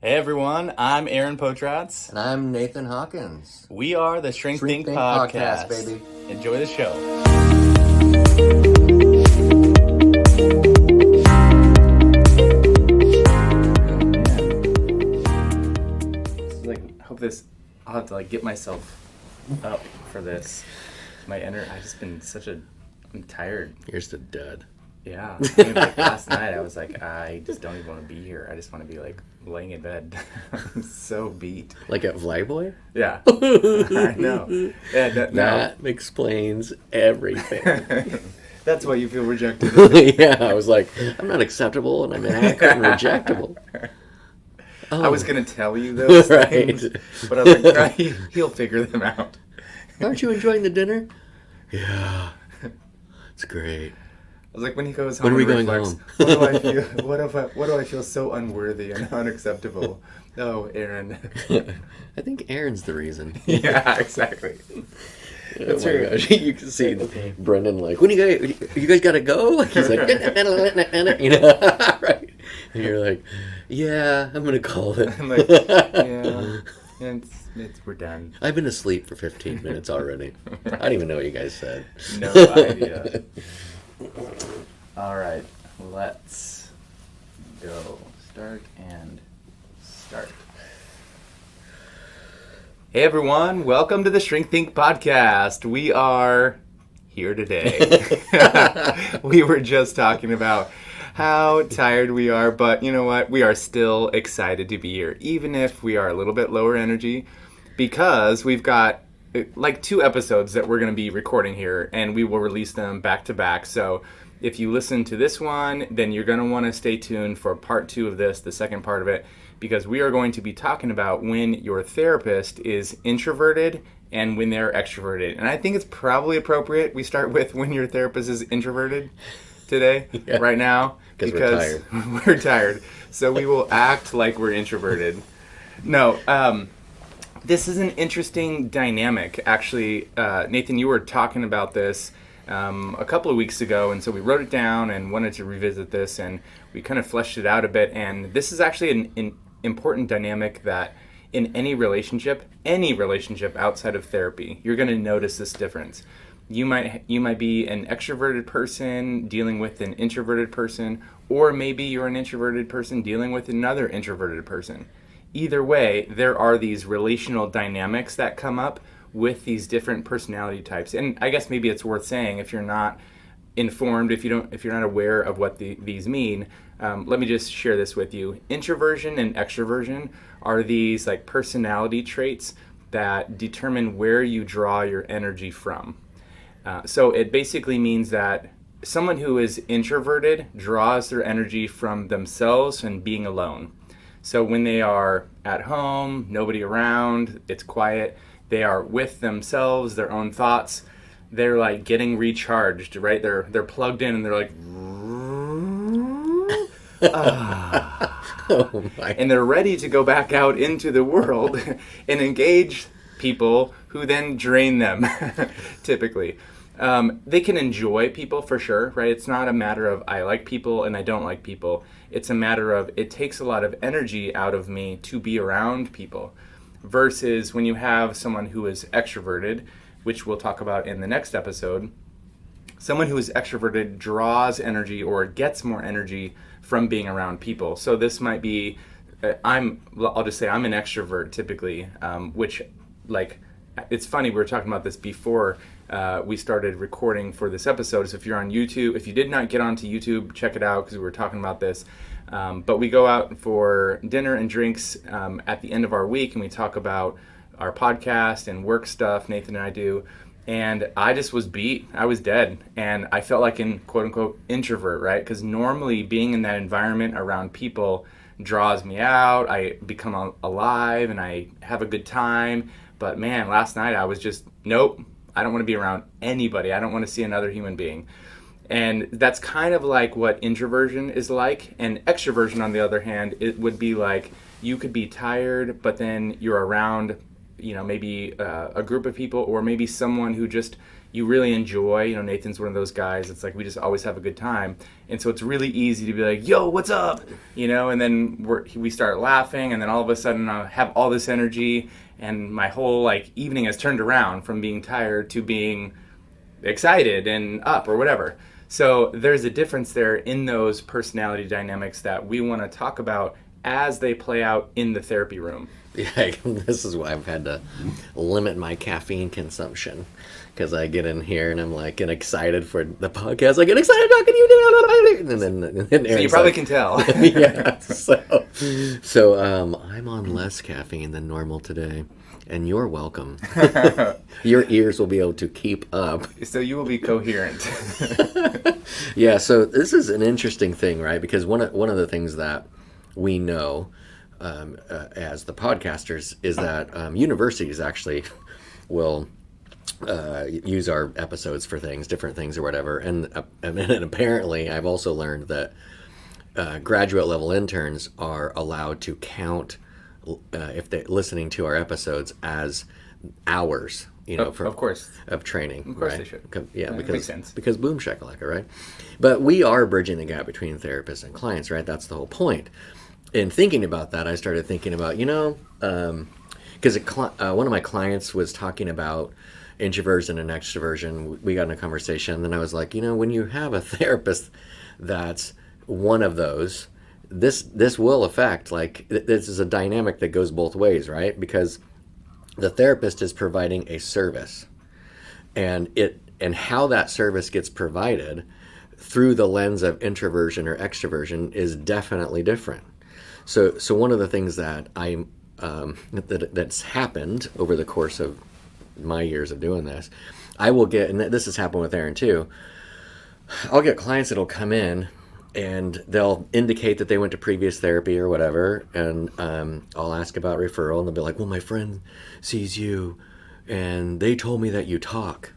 Hey everyone, I'm Aaron Potratz. And I'm Nathan Hawkins. We are the Shrink Think Podcast, Podcast. baby. Enjoy the show. I'll have to get myself up for this. I'm tired. You're just a dud. Yeah. Last night I was like, I just don't even want to be here. I just want to be laying in bed. I'm so beat. Like at Flyboy? Yeah. I know. Yeah, that explains everything. That's why you feel rejected. Yeah, I was like, I'm not acceptable and I'm an hacker and rejectable. Oh. I was going to tell you those things, but I was like, he'll figure them out. Aren't you enjoying the dinner? Yeah. It's great. I was like, when he goes home, when are we going home? What do I feel? What do I feel so unworthy and unacceptable? Oh, Aaron. I think Aaron's the reason. Yeah, exactly. That's my gosh. You can see Brendan when you guys gotta go? He's like, you know, right? And you're like, yeah, I'm gonna call it. I'm like, yeah, we're done. I've been asleep for 15 minutes already. Right. I don't even know what you guys said. No idea. All right, let's go. Start. Hey everyone, welcome to the Shrink Think Podcast. We are here today. We were just talking about how tired we are, but you know what? We are still excited to be here, even if we are a little bit lower energy, because we've got 2 episodes that we're going to be recording here, and we will release them back to back. So if you listen to this one, then you're going to want to stay tuned for part 2 of this, the second part of it, because we are going to be talking about when your therapist is introverted and when they're extroverted. And I think it's probably appropriate we start with when your therapist is introverted today, right now, because we're tired. So we will act like we're introverted. No, this is an interesting dynamic. Actually, Nathan, you were talking about this a couple of weeks ago, and so we wrote it down and wanted to revisit this, and we kind of fleshed it out a bit. And this is actually an important dynamic that in any relationship outside of therapy, you're going to notice this difference. You might be an extroverted person dealing with an introverted person, or maybe you're an introverted person dealing with another introverted person. Either way, there are these relational dynamics that come up with these different personality types. And I guess maybe it's worth saying, if you're not informed, if you're not aware of what these mean, let me just share this with you. Introversion and extroversion are these personality traits that determine where you draw your energy from. So it basically means that someone who is introverted draws their energy from themselves and being alone. So when they are at home, nobody around, it's quiet, they are with themselves, their own thoughts, they're getting recharged, right? They're plugged in and they're like, oh my. And they're ready to go back out into the world and engage people who then drain them, typically. They can enjoy people for sure, right? It's not a matter of I like people and I don't like people. It's a matter of it takes a lot of energy out of me to be around people, versus when you have someone who is extroverted, which we'll talk about in the next episode. Someone who is extroverted draws energy or gets more energy from being around people. So this might be, I'll just say I'm an extrovert typically, which it's funny, we were talking about this before we started recording for this episode. So if you're on YouTube, if you did not get onto YouTube, check it out because we were talking about this. But we go out for dinner and drinks at the end of our week, and we talk about our podcast and work stuff, Nathan and I do. And I just was beat. I was dead. And I felt like an quote-unquote introvert, right? Because normally being in that environment around people draws me out. I become alive and I have a good time. But man, last night I was just, nope, I don't want to be around anybody. I don't want to see another human being. And that's kind of like what introversion is like. And extroversion, on the other hand, it would be like you could be tired, but then you're around maybe a group of people, or maybe someone who just you really enjoy. You know, Nathan's one of those guys. It's like we just always have a good time, and so it's really easy to be like, "Yo, what's up?" You know, and then we start laughing, and then all of a sudden I have all this energy, and my whole like evening has turned around from being tired to being excited and up or whatever. So there's a difference there in those personality dynamics that we want to talk about as they play out in the therapy room. Yeah, this is why I've had to limit my caffeine consumption, because I get in here and I'm like get excited for the podcast. I get excited talking to you, and then so you probably can tell. Yeah. So I'm on less caffeine than normal today, and you're welcome. Your ears will be able to keep up. So you will be coherent. Yeah. So this is an interesting thing, right? Because one of the things that we know as the podcasters is that universities actually will use our episodes for different things or whatever. And apparently I've also learned that graduate level interns are allowed to count if they're listening to our episodes as hours, of course, of training. Of course, right? They should. Yeah, makes sense. Because boom shakalaka, right? But we are bridging the gap between therapists and clients, right? That's the whole point. In thinking about that, I started thinking about, because one of my clients was talking about introversion and extroversion. We got in a conversation, and then I was like, when you have a therapist that's one of those, this will affect, like, this is a dynamic that goes both ways, right? Because the therapist is providing a service, and how that service gets provided through the lens of introversion or extroversion is definitely different. So one of the things that that's happened over the course of my years of doing this, I will get, and this has happened with Aaron too, I'll get clients that'll come in and they'll indicate that they went to previous therapy or whatever, and I'll ask about referral, and they'll be like, well, my friend sees you and they told me that you talk.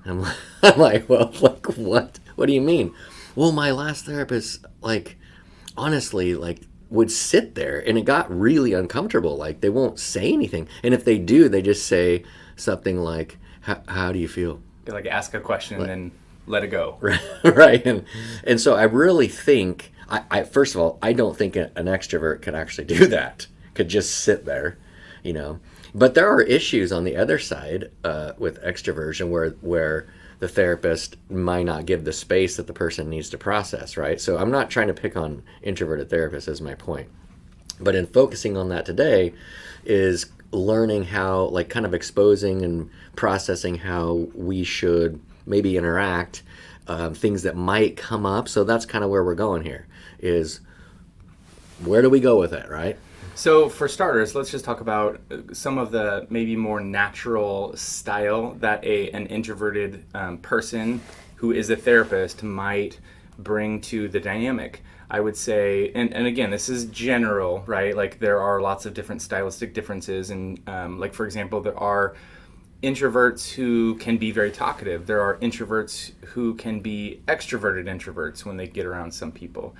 I'm like, well, like, what do you mean? Well, my last therapist, like, honestly, like, would sit there, and it got really uncomfortable. Like, they won't say anything, and if they do, they just say something like, how do you feel? They like ask a question and then let it go. Right. And so I really think, I first of all, I don't think an extrovert could actually do that, could just sit there, but there are issues on the other side with extroversion where the therapist might not give the space that the person needs to process, right? So I'm not trying to pick on introverted therapists, is my point. But in focusing on that today is learning how, like, kind of exposing and processing how we should maybe interact, things that might come up. So that's kind of where we're going here, is where do we go with it, right? So for starters, let's just talk about some of the maybe more natural style that an introverted person who is a therapist might bring to the dynamic. I would say, and again, this is general, right? Like, there are lots of different stylistic differences, and like, for example, there are introverts who can be very talkative. There are introverts who can be extroverted introverts when they get around some people.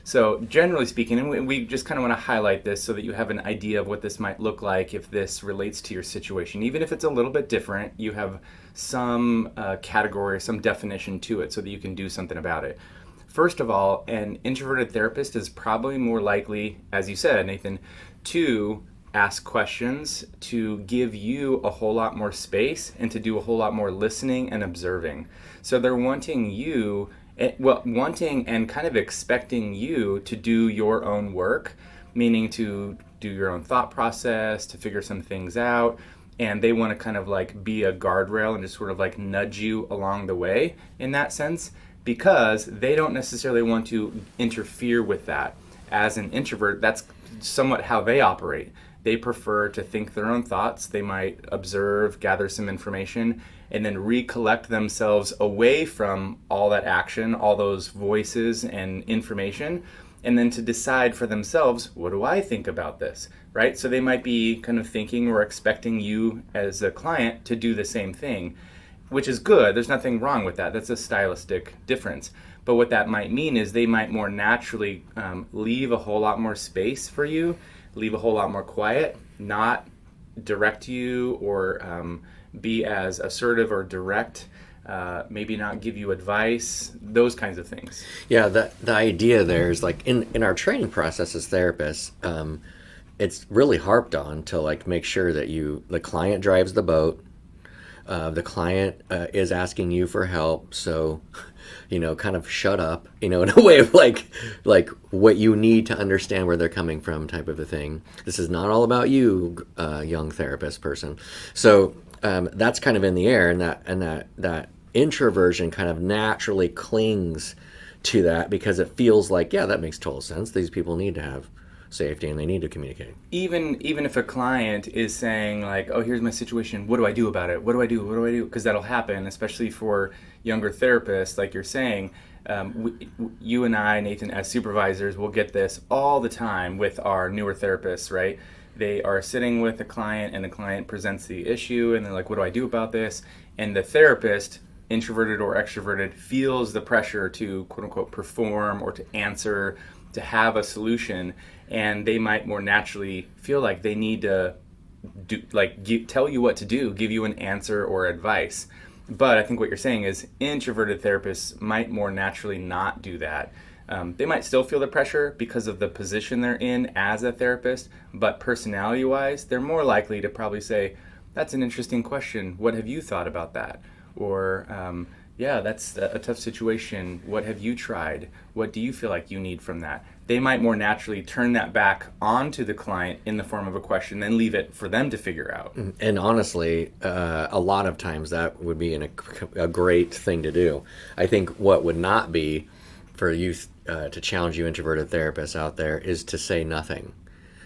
So generally speaking, and we just kind of want to highlight this so that you have an idea of what this might look like if this relates to your situation. Even if it's a little bit different, you have some category, some definition to it so that you can do something about it. First of all, an introverted therapist is probably more likely, as you said, Nathan, to ask questions, to give you a whole lot more space, and to do a whole lot more listening and observing. So they're wanting and kind of expecting you to do your own work, meaning to do your own thought process, to figure some things out, and they want to kind of like be a guardrail and just sort of like nudge you along the way in that sense, because they don't necessarily want to interfere with that. As an introvert, that's somewhat how they operate. They prefer to think their own thoughts. They might observe, gather some information, and then recollect themselves away from all that action, all those voices and information, and then to decide for themselves, what do I think about this, right? So they might be kind of thinking or expecting you as a client to do the same thing, which is good. There's nothing wrong with that. That's a stylistic difference. But what that might mean is they might more naturally leave a whole lot more space for you, leave a whole lot more quiet, not direct you or be as assertive or direct, maybe not give you advice, those kinds of things. Yeah, the idea there is like in our training process as therapists, it's really harped on to like make sure that the client drives the boat. The client is asking you for help, so kind of shut up, in a way of like what you need to understand where they're coming from, type of a thing. This is not all about you, young therapist person. So that's kind of in the air, and that introversion kind of naturally clings to that because it feels like, yeah, that makes total sense. These people need to have safety and they need to communicate. Even if a client is saying like, oh, here's my situation, what do I do about it, what do I do, because that'll happen, especially for younger therapists, like you're saying. You and I, Nathan, as supervisors, will get this all the time with our newer therapists, right? They are sitting with a client and the client presents the issue and they're like, what do I do about this? And the therapist, introverted or extroverted, feels the pressure to quote unquote perform or to answer, to have a solution, and they might more naturally feel like they need to tell you what to do, give you an answer or advice. But I think what you're saying is introverted therapists might more naturally not do that. They might still feel the pressure because of the position they're in as a therapist, but personality-wise, they're more likely to probably say, that's an interesting question, what have you thought about that? Or, yeah, that's a tough situation. What have you tried? What do you feel like you need from that? They might more naturally turn that back onto the client in the form of a question, then leave it for them to figure out. And honestly, a lot of times that would be a great thing to do. I think what would not be for you to challenge you introverted therapists out there is to say nothing.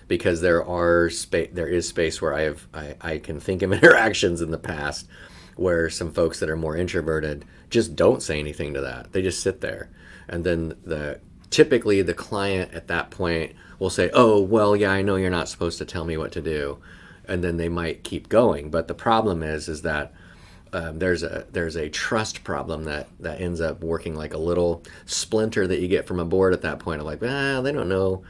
Because there is space where I can think of interactions in the past where some folks that are more introverted just don't say anything to that. They just sit there. And then typically the client at that point will say, oh, well, yeah, I know you're not supposed to tell me what to do. And then they might keep going. But the problem is that there's a trust problem that ends up working like a little splinter that you get from a board at that point of like, they don't know.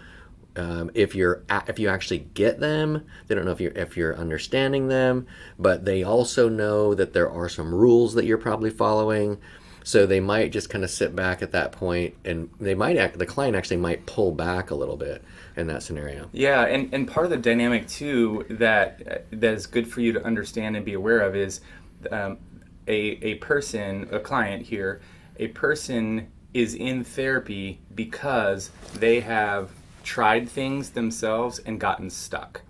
If you actually get them, they don't know if you're understanding them, but they also know that there are some rules that you're probably following. So they might just kind of sit back at that point, and the client actually might pull back a little bit in that scenario. Yeah, and part of the dynamic too that is good for you to understand and be aware of is a client here, a person is in therapy because they have tried things themselves and gotten stuck.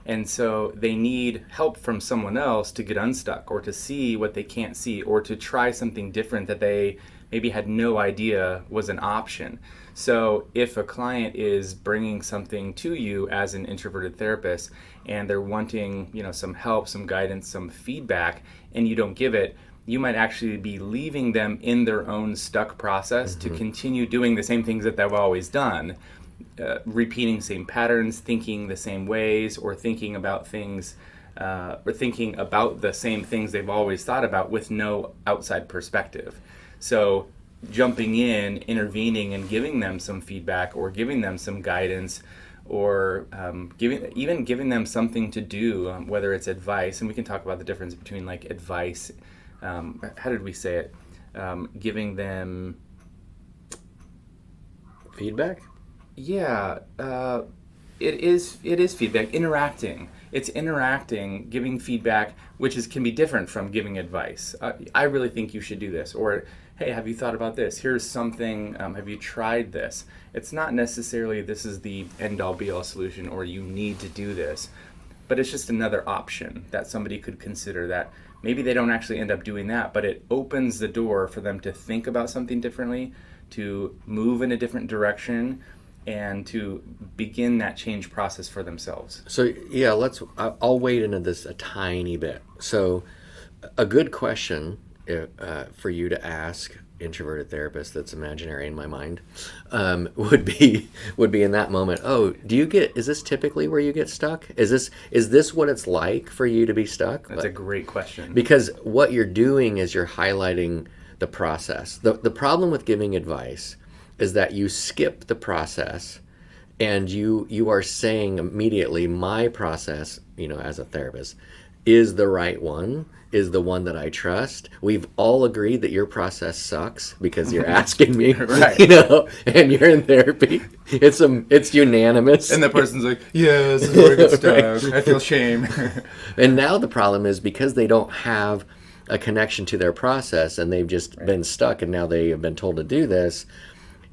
And so they need help from someone else to get unstuck or to see what they can't see or to try something different that they maybe had no idea was an option. So if a client is bringing something to you as an introverted therapist and they're wanting, some help, some guidance, some feedback, and you don't give it, you might actually be leaving them in their own stuck process to continue doing the same things that they've always done. Repeating same patterns, thinking the same ways, or thinking about things, or thinking about the same things they've always thought about with no outside perspective. So jumping in, intervening, and giving them some feedback, or giving them some guidance, or giving them something to do, whether it's advice, and we can talk about the difference between like advice. How did we say it? Giving them feedback. Yeah, it is feedback. Interacting. It's interacting, giving feedback, which can be different from giving advice. I really think you should do this, or hey, have you thought about this? Here's something. Have you tried this? It's not necessarily this is the end-all be-all solution, or you need to do this, but it's just another option that somebody could consider. That maybe they don't actually end up doing that, but it opens the door for them to think about something differently, to move in a different direction, and to begin that change process for themselves. So yeah, I'll wade into this a tiny bit. So a good question for you to ask introverted therapist that's imaginary in my mind would be in that moment, is this typically where you get stuck? Is this what it's like for you to be stuck? That's a great question. Because what you're doing is you're highlighting the process. The problem with giving advice is that you skip the process and you are saying immediately, my process, as a therapist, is the right one, is the one that I trust. We've all agreed that your process sucks because you're asking me, Right. and you're in therapy. It's unanimous. And the person's like, yeah, this is where I get stuck. Right. I feel shame. And now the problem is because they don't have a connection to their process and they've just been stuck and now they have been told to do this,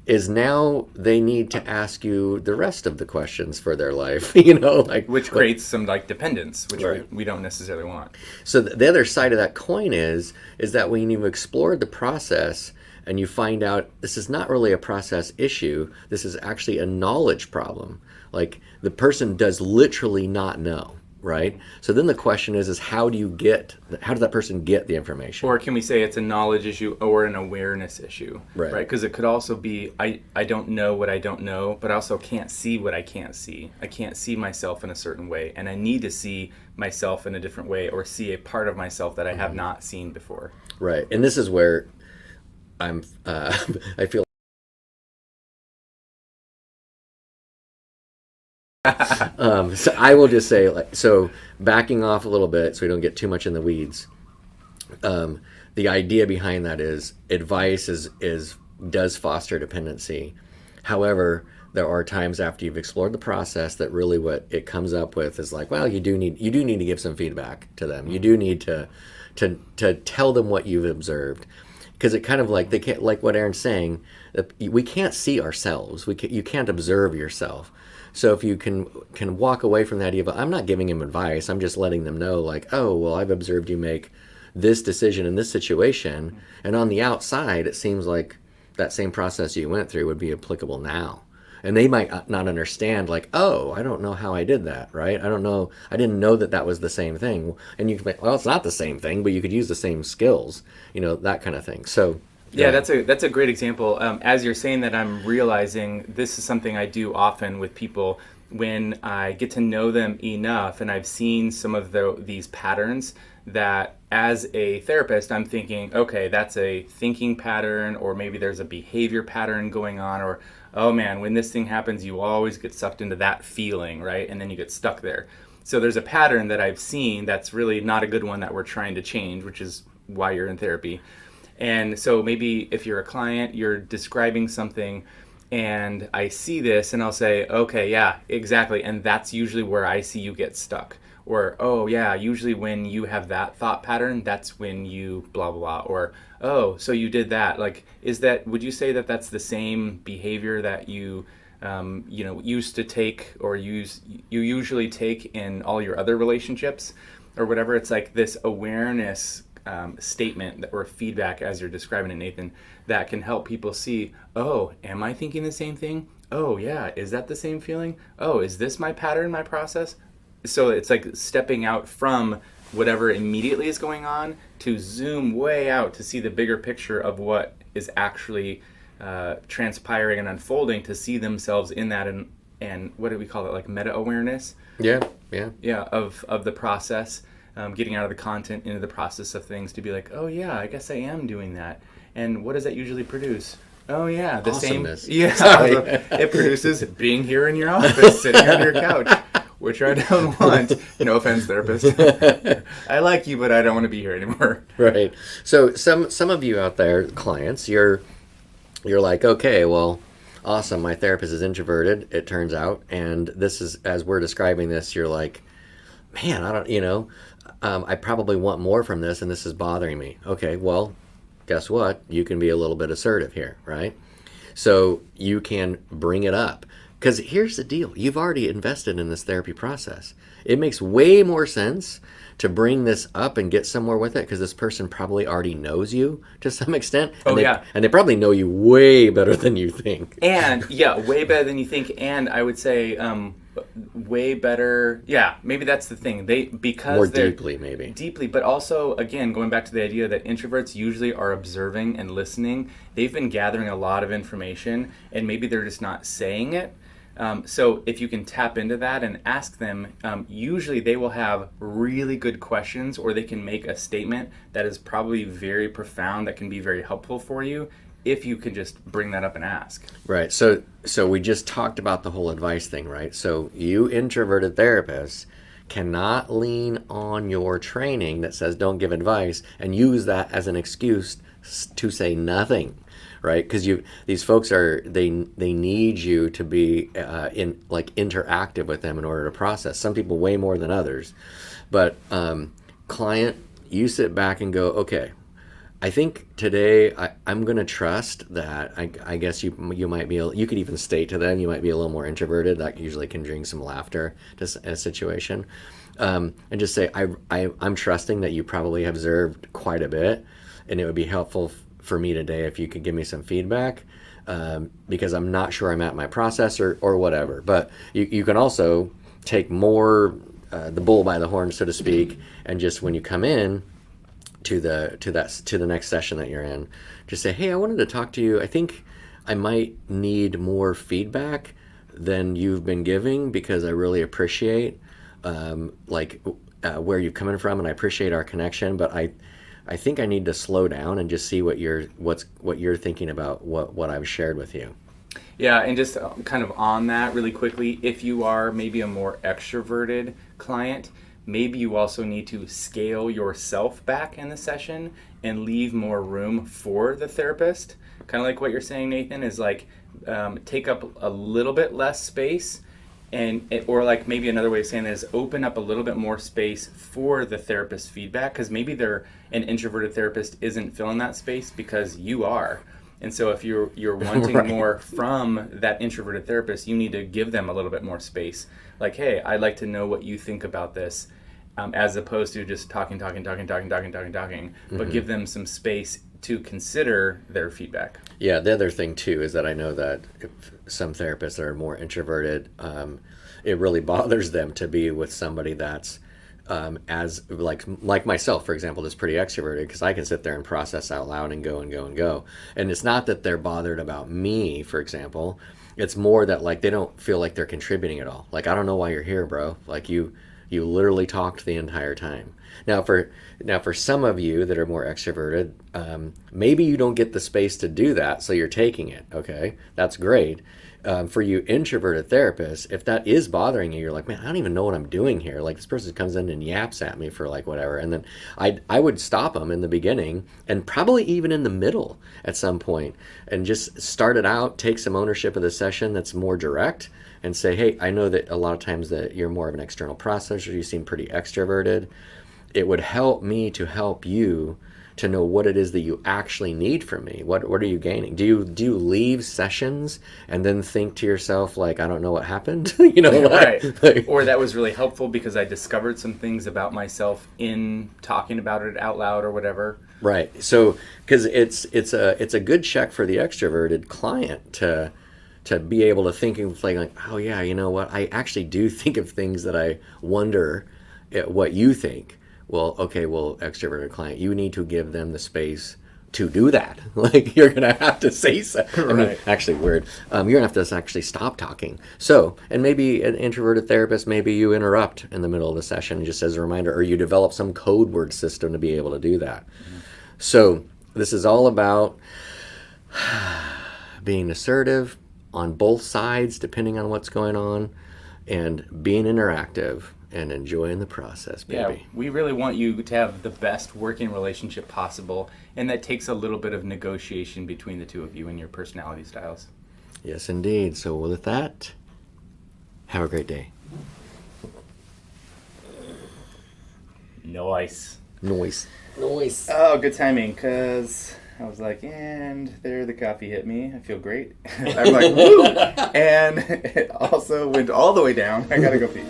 is now they need to ask you the rest of the questions for their life, Which creates some dependence, which Right. we don't necessarily want. So the other side of that coin is that when you've explored the process and you find out this is not really a process issue, this is actually a knowledge problem. Like the person does literally not know, right? So then the question is how does that person get the information? Or can we say it's a knowledge issue or an awareness issue? Right. Because it could also be, I don't know what I don't know, but I also can't see what I can't see. I can't see myself in a certain way, and I need to see myself in a different way or see a part of myself that I have not seen before. Right. And this is where I feel so I will just say, backing off a little bit so we don't get too much in the weeds. The idea behind that is advice does foster dependency. However, there are times after you've explored the process that really what it comes up with is like, well, you do need to give some feedback to them. You do need to tell them what you've observed, because it kind of like they can't, like what Aaron's saying, we can't see ourselves. You can't observe yourself. So if you can walk away from the idea of, I'm not giving him advice, I'm just letting them know, like, oh, well, I've observed you make this decision in this situation, and on the outside, it seems like that same process you went through would be applicable now. And they might not understand, like, oh, I don't know how I did that, right? I didn't know that was the same thing. And you can be, well, it's not the same thing, but you could use the same skills, that kind of thing. So yeah, that's a great example. As you're saying that, I'm realizing this is something I do often with people when I get to know them enough, and I've seen some of these patterns that as a therapist, I'm thinking, okay, that's a thinking pattern, or maybe there's a behavior pattern going on, or, oh man, when this thing happens, you always get sucked into that feeling, right? And then you get stuck there. So there's a pattern that I've seen that's really not a good one that we're trying to change, which is why you're in therapy. And so maybe if you're a client, you're describing something and I see this and I'll say, okay, yeah, exactly. And that's usually where I see you get stuck. Or, oh yeah, usually when you have that thought pattern, that's when you blah, blah, blah. Or, oh, so you did that. Like, would you say that that's the same behavior that you used to take or you usually take in all your other relationships or whatever? It's like this awareness statement or feedback, as you're describing it, Nathan, that can help people see, oh, am I thinking the same thing? Oh yeah, is that the same feeling? Oh, is this my pattern, my process? So it's like stepping out from whatever immediately is going on to zoom way out to see the bigger picture of what is actually transpiring and unfolding, to see themselves in that, and what do we call it, like meta-awareness? Yeah, of the process. Getting out of the content into the process of things, to be like, oh yeah, I guess I am doing that. And what does that usually produce? Oh yeah, the Awesomeness. same. Yeah, it produces being here in your office, sitting on your couch, which I don't want. No offense, therapist. I like you, but I don't want to be here anymore. Right. So some of you out there, clients, you're like, okay, well, awesome. My therapist is introverted, it turns out, and this is, as we're describing this, you're like, man, I don't, I probably want more from this, and this is bothering me. Okay, well, guess what? You can be a little bit assertive here, right? So you can bring it up. Because here's the deal. You've already invested in this therapy process. It makes way more sense to bring this up and get somewhere with it, because this person probably already knows you to some extent. And they probably know you way better than you think. And, yeah, way better than you think. And I would say way better. Yeah, maybe that's the thing. Because they're deeply, maybe. Deeply, but also, again, going back to the idea that introverts usually are observing and listening. They've been gathering a lot of information, and maybe they're just not saying it. So if you can tap into that and ask them, usually they will have really good questions, or they can make a statement that is probably very profound, that can be very helpful for you, if you can just bring that up and ask. Right. So we just talked about the whole advice thing, right? So you introverted therapists cannot lean on your training that says don't give advice and use that as an excuse to say nothing, right? Because these folks they need you to be interactive with them in order to process. Some people way more than others, but client, you sit back and go, okay, I think today I'm going to trust that I guess you might be, you could even state to them, you might be a little more introverted. That usually can bring some laughter to a situation. And just say, I'm trusting that you probably observed quite a bit, and it would be helpful for me today if you could give me some feedback, because I'm not sure I'm at my process or whatever. But you can also take more the bull by the horn, so to speak, and just when you come in to the next session that you're in, just say, hey, I wanted to talk to you. I think I might need more feedback than you've been giving, because I really appreciate where you're coming from, and I appreciate our connection, but I think I need to slow down and just see what you're thinking about what I've shared with you. Yeah, and just kind of on that really quickly, if you are maybe a more extroverted client, maybe you also need to scale yourself back in the session and leave more room for the therapist. Kind of like what you're saying, Nathan, is like take up a little bit less space, or like maybe another way of saying that is open up a little bit more space for the therapist's feedback, because maybe an introverted therapist isn't filling that space because you are. And so if you're wanting right. more from that introverted therapist, you need to give them a little bit more space. Like, hey, I'd like to know what you think about this, as opposed to just talking, but give them some space to consider their feedback. Yeah, the other thing too is that I know that some therapists that are more introverted, it really bothers them to be with somebody that's as like myself, for example, that's pretty extroverted, because I can sit there and process out loud and go and go and go. And it's not that they're bothered about me, for example. It's more that like they don't feel like they're contributing at all. Like, I don't know why you're here, bro. Like you literally talked the entire time. Now for some of you that are more extroverted, maybe you don't get the space to do that, so you're taking it. Okay, that's great. For you introverted therapists, if that is bothering you, you're like, man, I don't even know what I'm doing here. Like, this person comes in and yaps at me for like whatever. And then I would stop them in the beginning, and probably even in the middle at some point, and just start it out, take some ownership of the session that's more direct, and say, hey, I know that a lot of times that you're more of an external processor, you seem pretty extroverted. It would help me to help you to know what it is that you actually need from me. What are you gaining? Do you leave sessions and then think to yourself, like, I don't know what happened? Right. Or that was really helpful because I discovered some things about myself in talking about it out loud or whatever. Right. So, because it's a good check for the extroverted client to be able to think of like, oh yeah, you know what? I actually do think of things that I wonder what you think. Well, okay, extroverted client, you need to give them the space to do that. Like, you're going to have to say so. Right. I mean, actually weird. You're going to have to actually stop talking. So, and maybe an introverted therapist, maybe you interrupt in the middle of the session just as a reminder, or you develop some code word system to be able to do that. Mm-hmm. So, this is all about being assertive on both sides, depending on what's going on, and being interactive and enjoying the process, baby. Yeah, we really want you to have the best working relationship possible, and that takes a little bit of negotiation between the two of you and your personality styles. Yes, indeed. So with that, have a great day. Nice. Oh, good timing, because I was like, and there the coffee hit me. I feel great. I'm like, woo! And it also went all the way down. I gotta go pee.